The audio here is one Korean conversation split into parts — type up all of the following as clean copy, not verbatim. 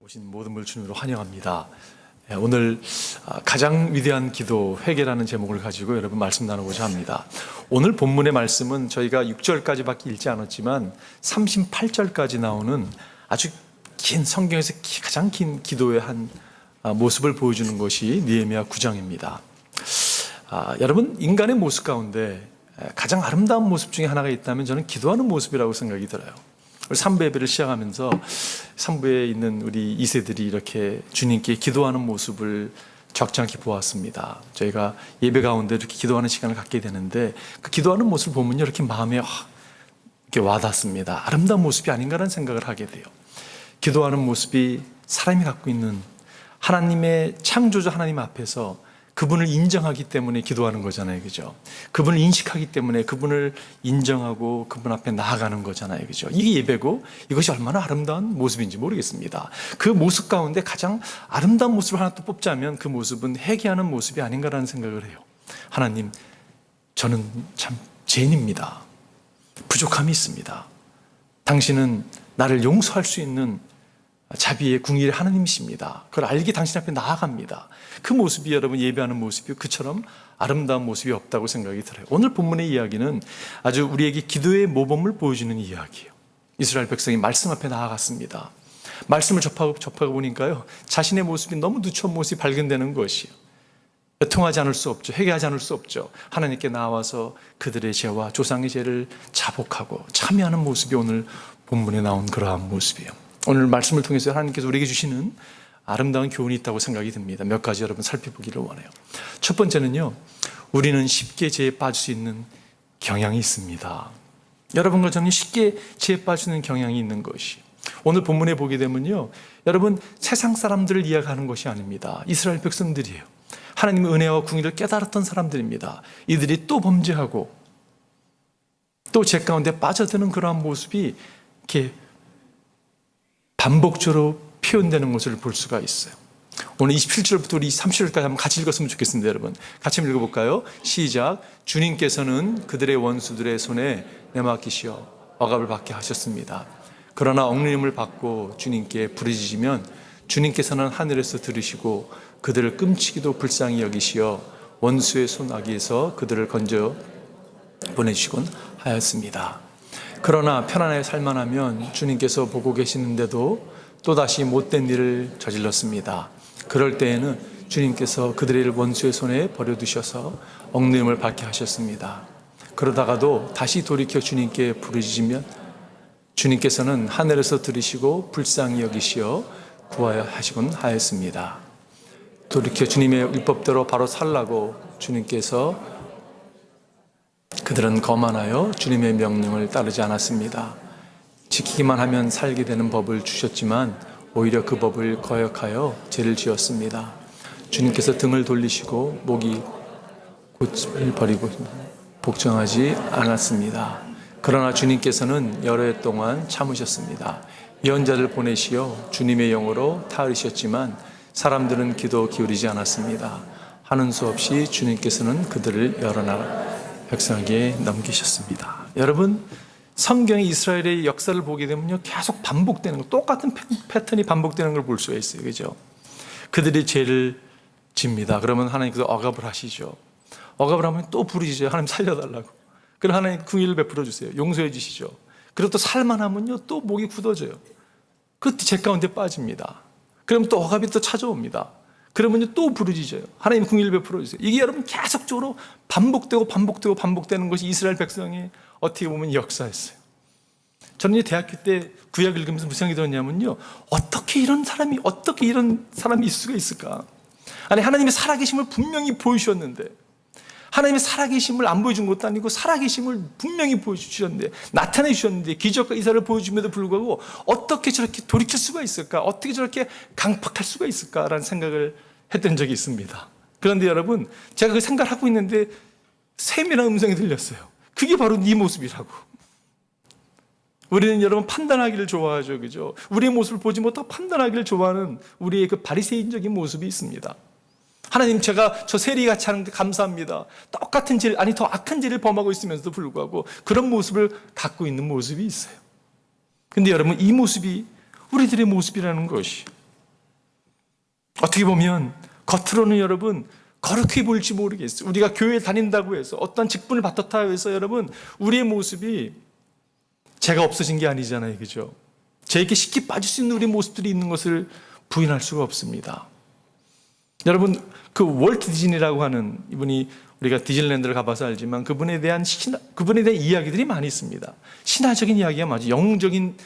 오신 모든 분을 주님으로 환영합니다. 오늘 가장 위대한 기도 회개라는 제목을 가지고 여러분 말씀 나누고자 합니다. 오늘 본문의 말씀은 저희가 6절까지밖에 읽지 않았지만 38절까지 나오는 아주 긴 성경에서 가장 긴 기도의 한 모습을 보여주는 것이 느헤미야 9장입니다. 여러분, 인간의 모습 가운데 가장 아름다운 모습 중에 하나가 있다면 저는 기도하는 모습이라고 생각이 들어요. 우리 3부 예배를 시작하면서 3부에 있는 우리 2세들이 이렇게 주님께 기도하는 모습을 적잖게 보았습니다. 저희가 예배 가운데 이렇게 기도하는 시간을 갖게 되는데 그 기도하는 모습을 보면요, 이렇게 마음에 이렇게 와닿습니다. 아름다운 모습이 아닌가라는 생각을 하게 돼요. 기도하는 모습이 사람이 갖고 있는 하나님의 창조자 하나님 앞에서 그분을 인정하기 때문에 기도하는 거잖아요, 그죠? 그분을 인식하기 때문에 그분을 인정하고 그분 앞에 나아가는 거잖아요, 그죠? 이게 예배고 이것이 얼마나 아름다운 모습인지 모르겠습니다. 그 모습 가운데 가장 아름다운 모습을 하나 또 뽑자면 그 모습은 회개하는 모습이 아닌가라는 생각을 해요. 하나님, 저는 참 죄인입니다. 부족함이 있습니다. 당신은 나를 용서할 수 있는 자비의 궁일의 하나님이십니다. 그걸 알게 당신 앞에 나아갑니다. 그 모습이 여러분 예배하는 모습이 그처럼 아름다운 모습이 없다고 생각이 들어요. 오늘 본문의 이야기는 아주 우리에게 기도의 모범을 보여주는 이야기예요. 이스라엘 백성이 말씀 앞에 나아갔습니다. 말씀을 접하고 보니까요, 자신의 모습이 너무 누추한 모습이 발견되는 것이에요. 통하지 않을 수 없죠. 회개하지 않을 수 없죠. 하나님께 나와서 그들의 죄와 조상의 죄를 자복하고 참여하는 모습이 오늘 본문에 나온 그러한 모습이에요. 오늘 말씀을 통해서 하나님께서 우리에게 주시는 아름다운 교훈이 있다고 생각이 듭니다. 몇 가지 여러분 살펴보기를 원해요. 첫 번째는요, 우리는 쉽게 죄에 빠질 수 있는 경향이 있습니다. 여러분과 저는 쉽게 죄에 빠지는 경향이 있는 것이, 오늘 본문에 보게 되면요, 여러분 세상 사람들을 이야기하는 것이 아닙니다. 이스라엘 백성들이에요. 하나님의 은혜와 궁의를 깨달았던 사람들입니다. 이들이 또 범죄하고 또 죄 가운데 빠져드는 그러한 모습이 이렇게 반복적으로 표현되는 것을 볼 수가 있어요. 오늘 27절부터 우리 30절까지 한번 같이 읽었으면 좋겠습니다. 여러분 같이 한번 읽어볼까요? 시작. 주님께서는 그들의 원수들의 손에 내맡기시어 억압을 받게 하셨습니다. 그러나 억눌림을 받고 주님께 부르짖으면 주님께서는 하늘에서 들으시고 그들을 끔찍이도 불쌍히 여기시어 원수의 손아귀에서 그들을 건져 보내주시곤 하였습니다. 그러나 편안하게 살만하면 주님께서 보고 계시는데도 또다시 못된 일을 저질렀습니다. 그럴 때에는 주님께서 그들의 원수의 손에 버려두셔서 억눌림을 받게 하셨습니다. 그러다가도 다시 돌이켜 주님께 부르짖으면 주님께서는 하늘에서 들으시고 불쌍히 여기시어 구하여 하시곤 하였습니다. 돌이켜 주님의 율법대로 바로 살라고 주님께서 그들은 거만하여 주님의 명령을 따르지 않았습니다. 지키기만 하면 살게 되는 법을 주셨지만 오히려 그 법을 거역하여 죄를 지었습니다. 주님께서 등을 돌리시고 목이 고집을 버리고 복종하지 않았습니다. 그러나 주님께서는 여러 해 동안 참으셨습니다. 예언자를 보내시어 주님의 영으로 타으르셨지만 사람들은 귀도 기울이지 않았습니다. 하는 수 없이 주님께서는 그들을 여러 나라 백성에게 넘기셨습니다. 여러분, 성경의 이스라엘의 역사를 보게 되면요, 계속 반복되는 거, 똑같은 패턴이 반복되는 걸 볼 수가 있어요, 그죠? 그들이 죄를 집니다. 그러면 하나님께서 억압을 하시죠. 억압을 하면 또 부르시죠. 하나님 살려달라고. 그럼 하나님 긍휼을 베풀어 주세요. 용서해 주시죠. 그리고 또 살만하면요, 또 목이 굳어져요. 그 죄 가운데 빠집니다. 그러면 또 억압이 또 찾아옵니다. 그러면요 또 부르짖어요. 하나님 긍휼을 베풀어 주세요. 이게 여러분 계속적으로 반복되는 것이 이스라엘 백성의 어떻게 보면 역사였어요. 저는 대학교 때 구약 읽으면서 무슨 생각이 들었냐면요, 어떻게 이런 사람이 있을 수가 있을까? 아니, 하나님의 살아계심을 분명히 보여주셨는데, 하나님의 살아계심을 안 보여준 것도 아니고 살아계심을 분명히 보여주셨는데, 나타내 주셨는데, 기적과 이사를 보여줌에도 불구하고 어떻게 저렇게 돌이킬 수가 있을까? 어떻게 저렇게 강팍할 수가 있을까라는 생각을 했던 적이 있습니다. 그런데 여러분, 제가 그 생각을 하고 있는데 세밀한 음성이 들렸어요. 그게 바로 네 모습이라고. 우리는 여러분 판단하기를 좋아하죠, 그죠? 우리의 모습을 보지 못하고 판단하기를 좋아하는 우리의 그 바리새인적인 모습이 있습니다. 하나님, 제가 저 세리같이 하는데 감사합니다. 똑같은 죄를, 아니 더 악한 죄를 범하고 있으면서도 불구하고 그런 모습을 갖고 있는 모습이 있어요. 근데 여러분, 이 모습이 우리들의 모습이라는 것이, 어떻게 보면 겉으로는 여러분 거룩해 보일지 모르겠어요. 우리가 교회에 다닌다고 해서 어떤 직분을 맡았다 해서 여러분 우리의 모습이 제가 없어진 게 아니잖아요. 그죠? 제게 쉽게 빠질 수 있는 우리 모습들이 있는 것을 부인할 수가 없습니다. 여러분 그 월트 디즈니라고 하는 이분이 우리가 디즈니랜드를 가봐서 알지만 그분에 대한 이야기들이 많이 있습니다. 신화적인 이야기가 맞아요. 영웅적인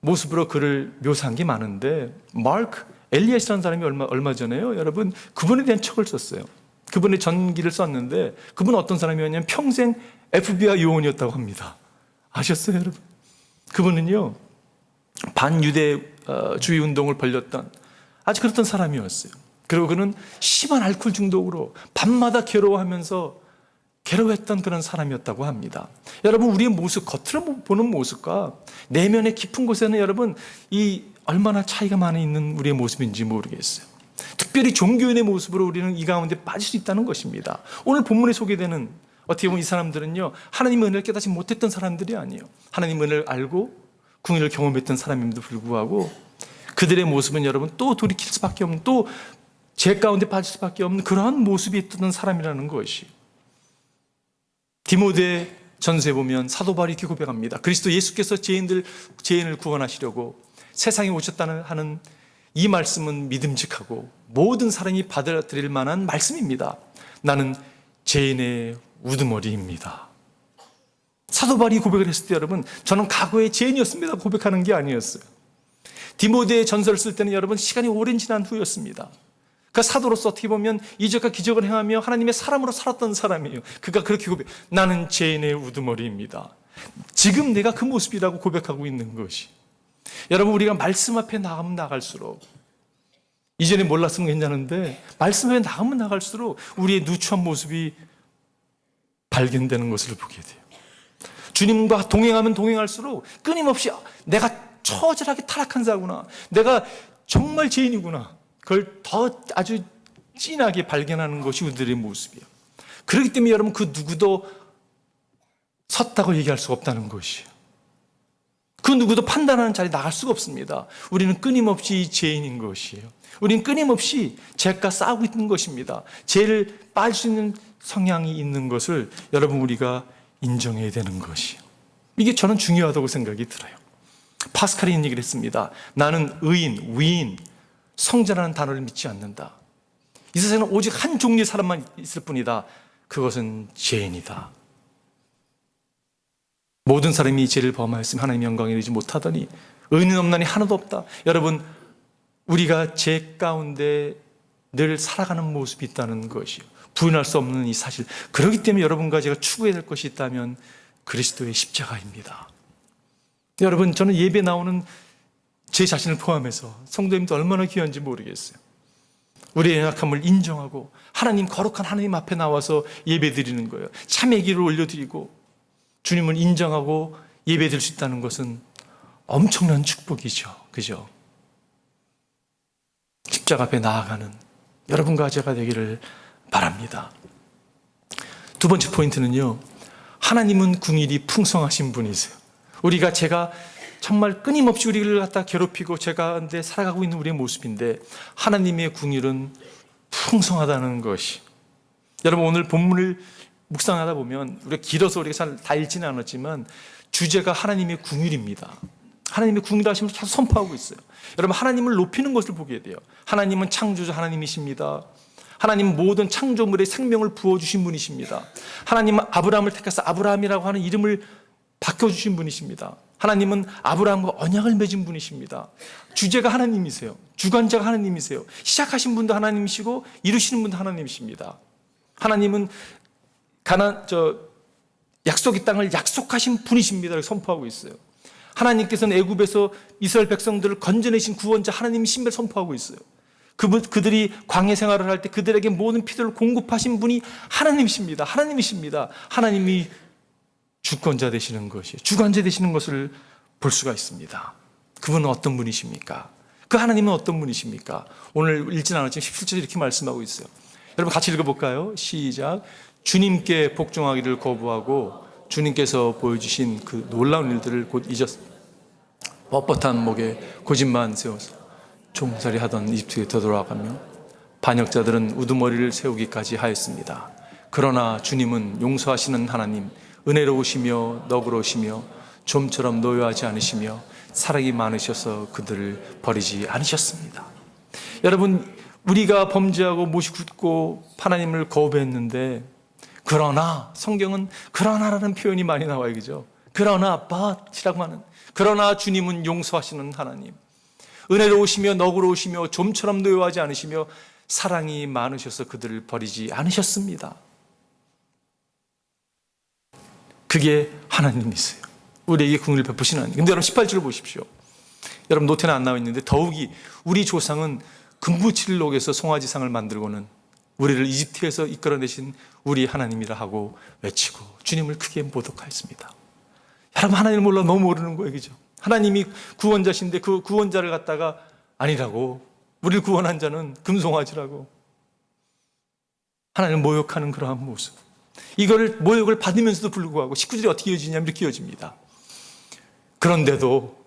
모습으로 그를 묘사한 게 많은데 마크 엘리엇이라는 사람이 얼마 전에요. 여러분 그분에 대한 척을 썼어요. 그분의 전기를 썼는데 그분은 어떤 사람이었냐면 평생 FBI 요원이었다고 합니다. 아셨어요 여러분? 그분은요 반유대주의 운동을 벌였던 아주 그랬던 사람이었어요. 그리고 그는 심한 알코올 중독으로 밤마다 괴로워했던 그런 사람이었다고 합니다. 여러분 우리의 모습, 겉으로 보는 모습과 내면의 깊은 곳에는 여러분 이 얼마나 차이가 많이 있는 우리의 모습인지 모르겠어요. 특별히 종교인의 모습으로 우리는 이 가운데 빠질 수 있다는 것입니다. 오늘 본문에 소개되는 어떻게 보면 이 사람들은요 하나님의 은혜를 깨닫지 못했던 사람들이 아니에요. 하나님의 은혜를 알고 궁의를 경험했던 사람임에도 불구하고 그들의 모습은 여러분 또 돌이킬 수밖에 없는, 또 죄 가운데 빠질 수밖에 없는 그러한 모습이 있던 사람이라는 것이. 디모데 전서에 보면 사도 바울이 이렇게 고백합니다. 그리스도 예수께서 죄인을 구원하시려고 세상에 오셨다는 하는 이 말씀은 믿음직하고 모든 사람이 받아들일 만한 말씀입니다. 나는 죄인의 우두머리입니다. 사도 바울이 고백을 했을 때 여러분 저는 과거의 죄인이었습니다 고백하는 게 아니었어요. 디모데의 전서를 쓸 때는 여러분 시간이 오랜 지난 후였습니다. 그 사도로서 어떻게 보면 이적과 기적을 행하며 하나님의 사람으로 살았던 사람이에요. 그가 그렇게 고백, 나는 죄인의 우두머리입니다. 지금 내가 그 모습이라고 고백하고 있는 것이. 여러분 우리가 말씀 앞에 나가면 나갈수록, 이전에 몰랐으면 괜찮은데 말씀 앞에 나가면 나갈수록 우리의 누추한 모습이 발견되는 것을 보게 돼요. 주님과 동행하면 동행할수록 끊임없이 내가 처절하게 타락한 자구나, 내가 정말 죄인이구나, 그걸 더 아주 진하게 발견하는 것이 우리들의 모습이에요. 그렇기 때문에 여러분 그 누구도 섰다고 얘기할 수가 없다는 것이에요. 그 누구도 판단하는 자리에 나갈 수가 없습니다. 우리는 끊임없이 죄인인 것이에요. 우리는 끊임없이 죄과 싸우고 있는 것입니다. 죄를 빠질 수 있는 성향이 있는 것을 여러분 우리가 인정해야 되는 것이에요. 이게 저는 중요하다고 생각이 들어요. 파스칼이 이런 얘기를 했습니다. 나는 의인, 위인, 성자라는 단어를 믿지 않는다. 이 세상에는 오직 한 종류의 사람만 있을 뿐이다. 그것은 죄인이다. 모든 사람이 죄를 범하였으면 하나님의 영광에 이르지 못하더니 의인은 없나니 하나도 없다. 여러분 우리가 죄 가운데 늘 살아가는 모습이 있다는 것이요, 부인할 수 없는 이 사실. 그렇기 때문에 여러분과 제가 추구해야 될 것이 있다면 그리스도의 십자가입니다. 여러분 저는 예배 나오는 제 자신을 포함해서 성도님도 얼마나 귀한지 모르겠어요. 우리의 연약함을 인정하고 하나님, 거룩한 하나님 앞에 나와서 예배 드리는 거예요. 참의 기를 올려드리고 주님을 인정하고 예배 드릴 수 있다는 것은 엄청난 축복이죠. 그죠? 십자가 앞에 나아가는 여러분과 제가 되기를 바랍니다. 두 번째 포인트는요, 하나님은 궁일이 풍성하신 분이세요. 제가 정말 끊임없이 우리를 갖다 괴롭히고 죄 가운데 살아가고 있는 우리의 모습인데 하나님의 궁일은 풍성하다는 것이. 여러분 오늘 본문을 묵상하다 보면 우리가 길어서 우리가 잘 다 읽지는 않았지만 주제가 하나님의 궁일입니다. 하나님의 궁일하심을 계속 선포하고 있어요. 여러분 하나님을 높이는 것을 보게 돼요. 하나님은 창조주 하나님이십니다. 하나님은 모든 창조물에 생명을 부어주신 분이십니다. 하나님은 아브라함을 택해서 아브라함이라고 하는 이름을 바꿔주신 분이십니다. 하나님은 아브라함과 언약을 맺은 분이십니다. 주제가 하나님이세요. 주관자가 하나님이세요. 시작하신 분도 하나님이시고 이루시는 분도 하나님이십니다. 하나님은 약속의 땅을 약속하신 분이십니다. 선포하고 있어요. 하나님께서는 애굽에서 이스라엘 백성들을 건져내신 구원자 하나님이신 걸 선포하고 있어요. 그들이 광야 생활을 할 때 그들에게 모든 필요를 공급하신 분이 하나님이십니다. 하나님이십니다. 하나님이 주권자 되시는 것이, 주관자 되시는 것을 볼 수가 있습니다. 그분은 어떤 분이십니까? 그 하나님은 어떤 분이십니까? 오늘 읽진 않았지만 17절에 이렇게 말씀하고 있어요. 여러분 같이 읽어볼까요? 시작. 주님께 복종하기를 거부하고 주님께서 보여주신 그 놀라운 일들을 곧 잊었, 뻣뻣한 목에 고집만 세워서 종살이 하던 이집트에 되돌아가며 반역자들은 우두머리를 세우기까지 하였습니다. 그러나 주님은 용서하시는 하나님, 은혜로우시며 너그러우시며 좀처럼 노여하지 않으시며 사랑이 많으셔서 그들을 버리지 않으셨습니다. 여러분, 우리가 범죄하고 못이 굳고 하나님을 거부했는데, 그러나 성경은 그러나라는 표현이 많이 나와요, 그죠? 그러나 but이라고 하는, 그러나 주님은 용서하시는 하나님, 은혜로우시며 너그러우시며 좀처럼 노여하지 않으시며 사랑이 많으셔서 그들을 버리지 않으셨습니다. 그게 하나님이세요. 우리에게 긍휼을 베푸시는 하나님. 근데 여러분 18절을 보십시오. 여러분 노트는 안 나와 있는데, 더욱이 우리 조상은 금부칠록에서 송아지상을 만들고는 우리를 이집트에서 이끌어내신 우리 하나님이라 하고 외치고 주님을 크게 모독하였습니다. 여러분, 하나님을 몰라 너무 모르는 거예요, 그죠? 하나님이 구원자신데 그 구원자를 갖다가 아니라고, 우리를 구원한 자는 금송아지라고 하나님을 모욕하는 그러한 모습, 이거를 모욕을 받으면서도 불구하고 19절이 어떻게 이어지냐면 이렇게 이어집니다. 그런데도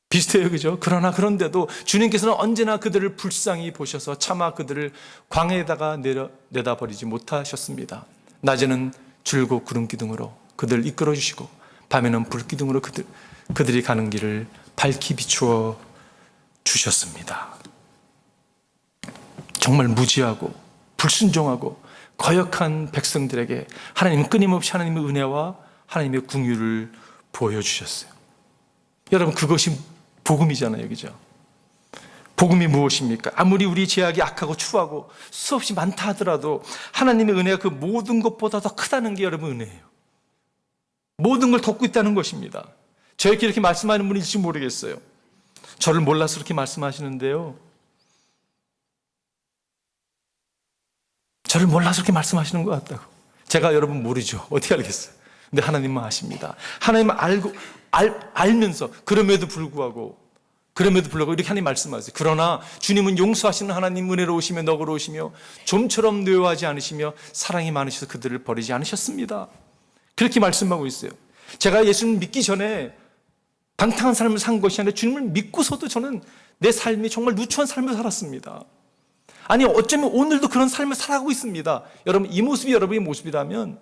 비슷해요, 그죠? 그런데도 주님께서는 언제나 그들을 불쌍히 보셔서 차마 그들을 광야에다가 내다버리지 못하셨습니다. 낮에는 줄곧 구름 기둥으로 그들을 이끌어 주시고 밤에는 불 기둥으로 그들이 가는 길을 밝히 비추어 주셨습니다. 정말 무지하고 불순종하고 거역한 백성들에게 하나님은 끊임없이 하나님의 은혜와 하나님의 긍휼을 보여주셨어요. 여러분, 그것이 복음이잖아요, 그죠? 복음이 무엇입니까? 아무리 우리 죄악이 악하고 추하고 수없이 많다 하더라도 하나님의 은혜가 그 모든 것보다 더 크다는 게 여러분 은혜예요. 모든 걸 덮고 있다는 것입니다. 저에게 이렇게 말씀하는 분인지 모르겠어요. 저를 몰라서 그렇게 말씀하시는데요, 저를 몰라서 그렇게 말씀하시는 것 같다고. 제가 여러분 모르죠. 어떻게 알겠어요? 근데 하나님만 아십니다. 하나님은 알면서 그럼에도 불구하고 이렇게 하나님 말씀하세요. 그러나 주님은 용서하시는 하나님, 은혜로우시며 너그러우시며 좀처럼 노여하지 않으시며 사랑이 많으셔서 그들을 버리지 않으셨습니다. 그렇게 말씀하고 있어요. 제가 예수님 믿기 전에 방탕한 삶을 산 것이 아니라 주님을 믿고서도 저는 내 삶이 정말 누추한 삶을 살았습니다. 아니, 어쩌면 오늘도 그런 삶을 살아가고 있습니다. 여러분, 이 모습이 여러분의 모습이라면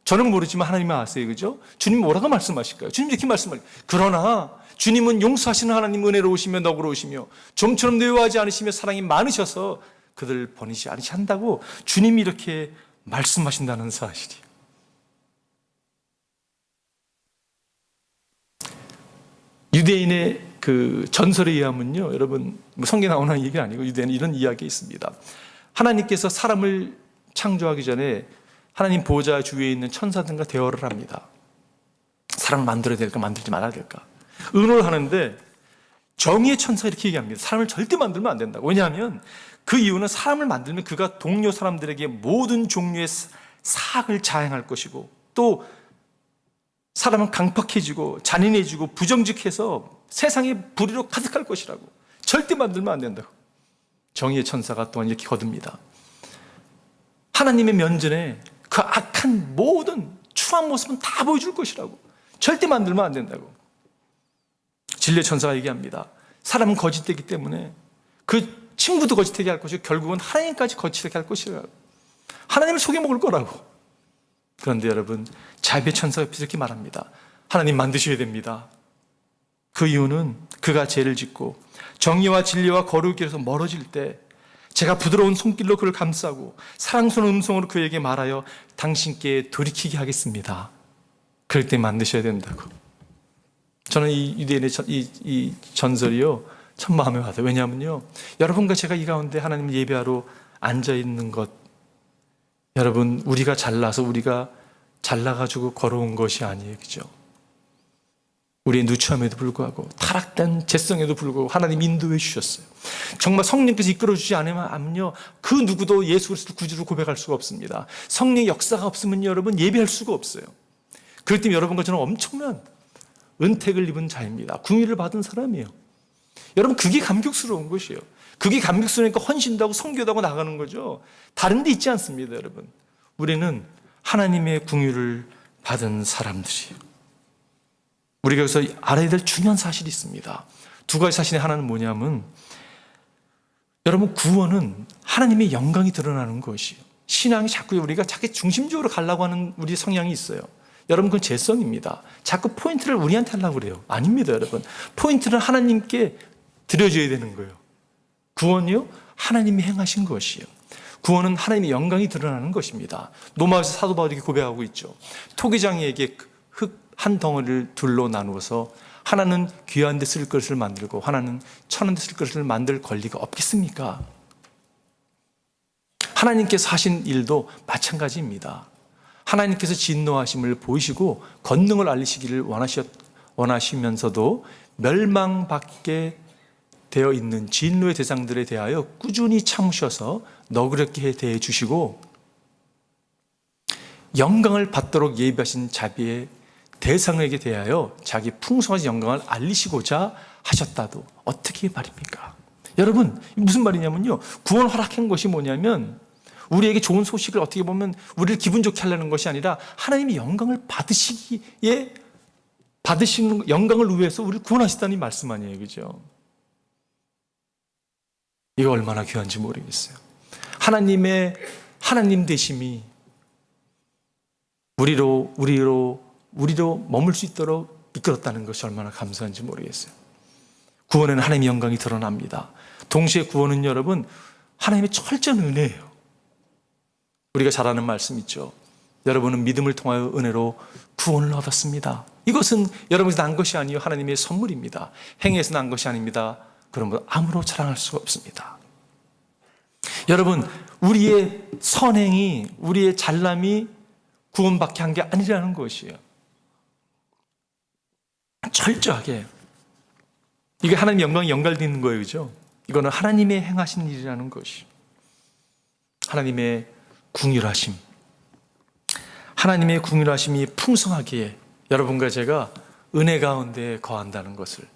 저는 모르지만 하나님은 아세요, 그죠? 주님 뭐라고 말씀하실까요? 주님 이렇게 말씀하실까요? 그러나 주님은 용서하시는 하나님, 은혜로우시며 너그러우시며 좀처럼 노여하지 않으시며 사랑이 많으셔서 그들을 버리지 않으신다고 주님이 이렇게 말씀하신다는 사실이에요. 유대인의 그 전설에 의하면요, 여러분, 성경에 나오는 얘기는 아니고 유대인은 이런 이야기가 있습니다. 하나님께서 사람을 창조하기 전에 하나님 보좌 주위에 있는 천사들과 대화를 합니다. 사람을 만들어야 될까 만들지 말아야 될까 의논을 하는데, 정의의 천사가 이렇게 얘기합니다. 사람을 절대 만들면 안 된다고. 왜냐하면 그 이유는 사람을 만들면 그가 동료 사람들에게 모든 종류의 사악을 자행할 것이고, 또 사람은 강팍해지고 잔인해지고 부정직해서 세상에 불의로 가득할 것이라고. 절대 만들면 안 된다고. 정의의 천사가 또한 이렇게 거듭니다. 하나님의 면전에 그 악한 모든 추한 모습은 다 보여줄 것이라고. 절대 만들면 안 된다고. 진리의 천사가 얘기합니다. 사람은 거짓되기 때문에 그 친구도 거짓되게 할 것이고 결국은 하나님까지 거짓되게 할 것이라고. 하나님을 속여먹을 거라고. 그런데 여러분, 자비의 천사가 이렇게 말합니다. 하나님 만드셔야 됩니다. 그 이유는 그가 죄를 짓고 정의와 진리와 거룩의 길에서 멀어질 때 제가 부드러운 손길로 그를 감싸고 사랑스러운 음성으로 그에게 말하여 당신께 돌이키게 하겠습니다. 그럴 때 만드셔야 된다고. 저는 이 유대인의 이 전설이요, 참 마음에 와닿아요. 왜냐하면요, 여러분과 제가 이 가운데 하나님을 예배하러 앉아있는 것, 여러분, 우리가 잘나서 우리가 잘나가지고 걸어온 것이 아니에요, 그죠? 우리의 누추함에도 불구하고 타락된 죄성에도 불구하고 하나님 인도해 주셨어요. 정말 성령께서 이끌어주지 않으면요, 그 누구도 예수 그리스도 구주로 고백할 수가 없습니다. 성령의 역사가 없으면 여러분 예배할 수가 없어요. 그럴 때 여러분과 저는 엄청난 은택을 입은 자입니다. 긍휼을 받은 사람이에요. 여러분, 그게 감격스러운 것이에요. 그게 감격스러우니까 헌신도 하고 선교도 하고 나가는 거죠. 다른 데 있지 않습니다, 여러분. 우리는 하나님의 긍휼을 받은 사람들이에요. 우리가 여기서 알아야 될 중요한 사실이 있습니다. 두 가지 사실의 하나는 뭐냐면, 여러분, 구원은 하나님의 영광이 드러나는 것이에요. 신앙이 자꾸 우리가 자기 중심적으로 가려고 하는 우리 성향이 있어요. 여러분, 그건 죄성입니다. 자꾸 포인트를 우리한테 하려고 그래요. 아닙니다, 여러분. 포인트는 하나님께 드려줘야 되는 거예요. 구원이요? 하나님이 행하신 것이에요. 구원은 하나님의 영광이 드러나는 것입니다. 로마에서 사도 바울이 고백하고 있죠. 토기장이에게 흙 한 덩어리를 둘로 나누어서 하나는 귀한 데 쓸 것을 만들고 하나는 천한 데 쓸 것을 만들 권리가 없겠습니까? 하나님께서 하신 일도 마찬가지입니다. 하나님께서 진노하심을 보이시고 권능을 알리시기를 원하시면서도 멸망받게 되어 있는 진노의 대상들에 대하여 꾸준히 참으셔서 너그럽게 대해 주시고 영광을 받도록 예비하신 자비의 대상에게 대하여 자기 풍성한 영광을 알리시고자 하셨다도 어떻게 말입니까? 여러분, 무슨 말이냐면요, 구원 허락한 것이 뭐냐면 우리에게 좋은 소식을 어떻게 보면 우리를 기분 좋게 하려는 것이 아니라 하나님의 영광을 받으시는 영광을 위해서 우리를 구원하시다는 말씀 아니에요, 그죠? 이거 얼마나 귀한지 모르겠어요. 하나님 되심이 우리로 머물 수 있도록 이끌었다는 것이 얼마나 감사한지 모르겠어요. 구원에는 하나님의 영광이 드러납니다. 동시에 구원은 여러분, 하나님의 철저한 은혜예요. 우리가 잘 아는 말씀 있죠. 여러분은 믿음을 통하여 은혜로 구원을 얻었습니다. 이것은 여러분에서 난 것이 아니요 하나님의 선물입니다. 행위에서 난 것이 아닙니다. 그러므로 아무로 자랑할 수가 없습니다. 여러분, 우리의 선행이, 우리의 잘남이 구원받게 한 게 아니라는 것이에요. 철저하게 이게 하나님 영광이 연결되어 있는 거예요, 그죠? 이거는 하나님의 행하신 일이라는 것이, 하나님의 궁휼하심, 하나님의 궁휼하심이 풍성하기에 여러분과 제가 은혜 가운데 거한다는 것을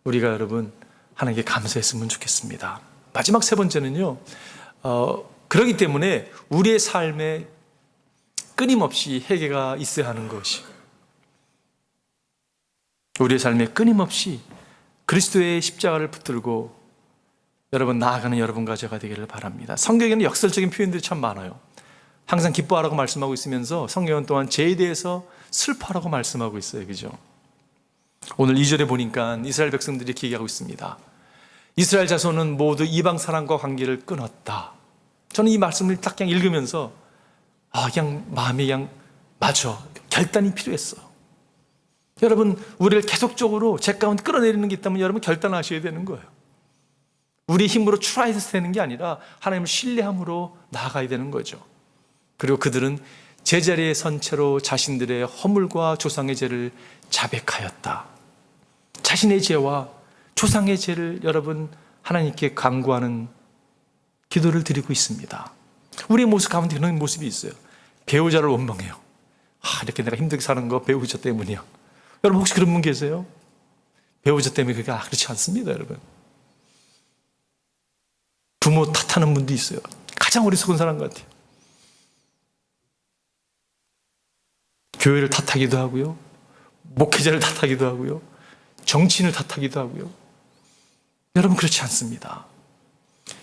우리가 여러분 하나님께 감사했으면 좋겠습니다. 마지막 세 번째는요, 그렇기 때문에 우리의 삶에 끊임없이 회개가 있어야 하는 것이, 우리의 삶에 끊임없이 그리스도의 십자가를 붙들고 여러분 나아가는 여러분과 제가 되기를 바랍니다. 성경에는 역설적인 표현들이 참 많아요. 항상 기뻐하라고 말씀하고 있으면서 성경은 또한 죄에 대해서 슬퍼하라고 말씀하고 있어요, 그죠? 오늘 2절에 보니까 이스라엘 백성들이 이렇게 얘기하고 있습니다. 이스라엘 자손은 모두 이방 사람과 관계를 끊었다. 저는 이 말씀을 딱 그냥 읽으면서 그냥 마음이 그냥 맞아, 결단이 필요했어. 여러분, 우리를 계속적으로 제 가운데 끌어내리는 게 있다면 여러분 결단하셔야 되는 거예요. 우리 힘으로 추라해서 되는 게 아니라 하나님을 신뢰함으로 나아가야 되는 거죠. 그리고 그들은 제자리에 선 채로 자신들의 허물과 조상의 죄를 자백하였다. 자신의 죄와 조상의 죄를 여러분 하나님께 간구하는 기도를 드리고 있습니다. 우리의 모습 가운데 그런 모습이 있어요. 배우자를 원망해요. 이렇게 내가 힘들게 사는 거 배우자 때문이야. 여러분 혹시 그런 분 계세요? 배우자 때문에 그게 그렇지 않습니다, 여러분. 부모 탓하는 분도 있어요. 가장 어리석은 사람 같아요. 교회를 탓하기도 하고요, 목회자를 탓하기도 하고요, 정치인을 탓하기도 하고요. 여러분 그렇지 않습니다.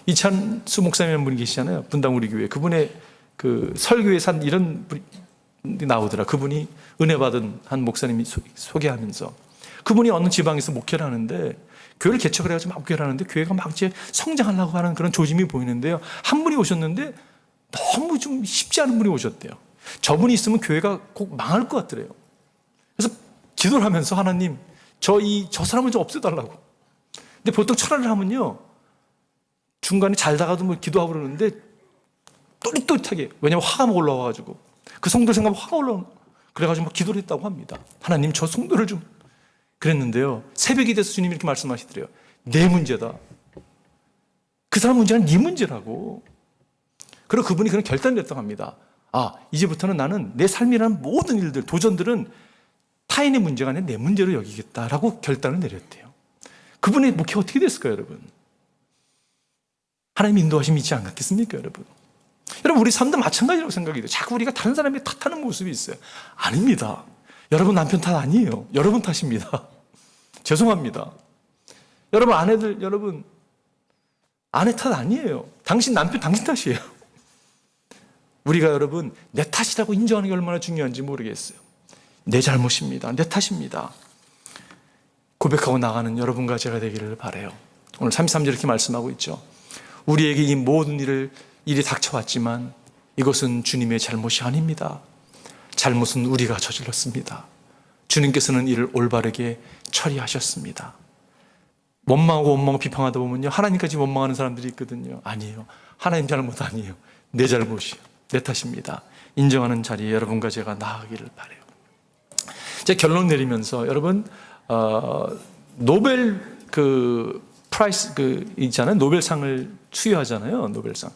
이찬수 목사님이라는 분이 계시잖아요, 분당 우리 교회. 그분의 그 설교에 산 이런 분이 나오더라. 그분이 은혜 받은 한 목사님이 소개하면서 그분이 어느 지방에서 목회를 하는데 교회를 개척을 해가지고 막 목회를 하는데 교회가 막 이제 성장하려고 하는 그런 조짐이 보이는데요, 한 분이 오셨는데 너무 좀 쉽지 않은 분이 오셨대요. 저분이 있으면 교회가 꼭 망할 것 같더래요. 그래서 기도를 하면서 하나님 저 사람을 좀 없애달라고. 근데 보통 철학을 하면요, 중간에 잘다가도 뭐 기도하고 그러는데 또릿또릿하게, 왜냐면 화가 막 올라와가지고 그 성도를 생각하면 화가 올라오는, 그래가지고 막 기도를 했다고 합니다. 하나님 저 성도를 좀, 그랬는데요, 새벽이 돼서 주님이 이렇게 말씀하시더래요. 내 문제다. 그 사람 문제는 네 문제라고. 그리고 그분이 그런 결단을 했다고 합니다. 이제부터는 나는 내 삶이라는 모든 일들, 도전들은 타인의 문제가 아니라 내 문제로 여기겠다라고 결단을 내렸대요. 그분의 목회가 어떻게 됐을까요, 여러분? 하나님 인도하심이 있지 않겠습니까, 여러분? 여러분, 우리 삶도 마찬가지라고 생각이 돼요. 자꾸 우리가 다른 사람의 탓하는 모습이 있어요. 아닙니다. 여러분 남편 탓 아니에요. 여러분 탓입니다. 죄송합니다. 여러분 아내들, 여러분 아내 탓 아니에요. 당신 남편 당신 탓이에요. 우리가 여러분 내 탓이라고 인정하는 게 얼마나 중요한지 모르겠어요. 내 잘못입니다. 내 탓입니다. 고백하고 나가는 여러분과 제가 되기를 바라요. 오늘 33절 이렇게 말씀하고 있죠. 우리에게 이 모든 일이 닥쳐왔지만 이것은 주님의 잘못이 아닙니다. 잘못은 우리가 저질렀습니다. 주님께서는 이를 올바르게 처리하셨습니다. 원망하고 비판하다 보면요, 하나님까지 원망하는 사람들이 있거든요. 아니에요. 하나님 잘못 아니에요. 내 잘못이에요. 내 탓입니다. 인정하는 자리에 여러분과 제가 나아가기를 바라요. 제 결론 내리면서 여러분, 노벨 프라이스 있잖아요. 노벨상을 수여하잖아요. 노벨상.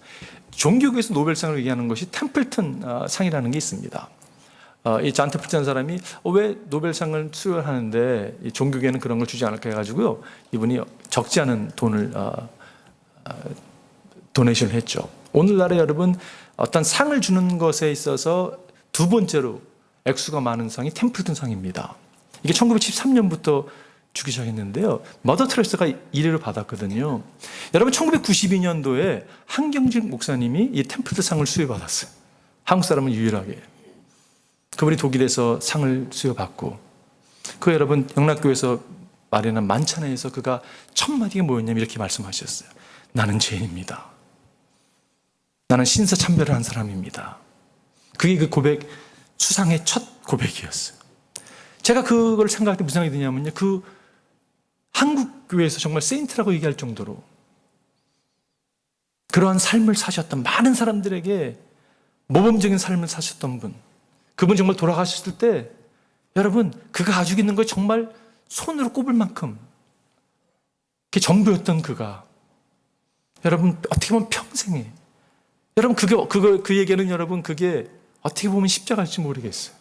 종교계에서 노벨상을 얘기하는 것이 템플턴 상이라는 게 있습니다. 이 존 템플턴 사람이 왜 노벨상을 수여하는데 종교계는 그런 걸 주지 않을까 해가지고요, 이분이 적지 않은 돈을 도네이션을 했죠. 오늘날에 여러분 어떤 상을 주는 것에 있어서 두 번째로 액수가 많은 상이 템플턴 상입니다. 이게 1913년부터 주기 시작했는데요, 머더 테레사가 1위를 받았거든요. 여러분 1992년도에 한경직 목사님이 이 템플턴 상을 수여받았어요. 한국 사람은 유일하게. 그분이 독일에서 상을 수여받고, 그 여러분 영락교에서 마련한 만찬회에서 그가 첫 마디가 뭐였냐면 이렇게 말씀하셨어요. 나는 죄인입니다. 나는 신사참배를 한 사람입니다. 그게 그 고백, 수상의 첫 고백이었어요. 제가 그걸 생각할 때 무슨 생각이 드냐면요, 그 한국 교회에서 정말 세인트라고 얘기할 정도로 그러한 삶을 사셨던, 많은 사람들에게 모범적인 삶을 사셨던 분, 그분 정말 돌아가셨을 때 여러분 그가 가지고 있는 걸 정말 손으로 꼽을 만큼 그게 전부였던 그가, 여러분 어떻게 보면 평생에, 여러분 그에게는 여러분 그게 어떻게 보면 십자가일지 모르겠어요.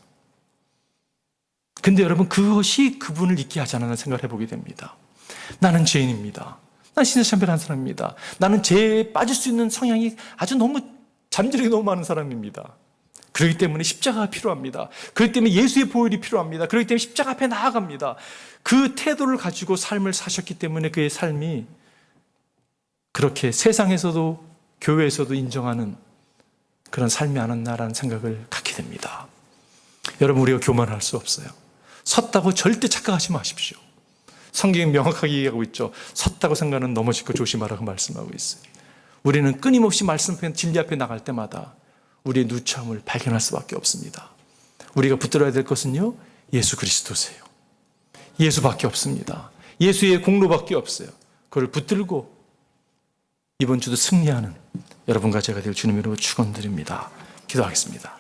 근데 여러분 그것이 그분을 잊게 하지 않았나 생각을 해보게 됩니다. 나는 죄인입니다. 나는 신사참배한 사람입니다. 나는 죄에 빠질 수 있는 성향이 아주 너무 잠재력이 너무 많은 사람입니다. 그렇기 때문에 십자가가 필요합니다. 그렇기 때문에 예수의 보혈이 필요합니다. 그렇기 때문에 십자가 앞에 나아갑니다. 그 태도를 가지고 삶을 사셨기 때문에 그의 삶이 그렇게 세상에서도 교회에서도 인정하는 그런 삶이 아니었나라는 생각을 갖게 됩니다. 여러분 우리가 교만할 수 없어요. 섰다고 절대 착각하지 마십시오. 성경이 명확하게 얘기하고 있죠. 섰다고 생각하는 넘어질 거 조심하라고 말씀하고 있어요. 우리는 끊임없이 말씀 앞에, 진리 앞에 나갈 때마다 우리의 누참을 발견할 수밖에 없습니다. 우리가 붙들어야 될 것은요, 예수 그리스도세요. 예수밖에 없습니다. 예수의 공로밖에 없어요. 그걸 붙들고 이번 주도 승리하는 여러분과 제가 될 주님 이름으로 축원드립니다. 기도하겠습니다.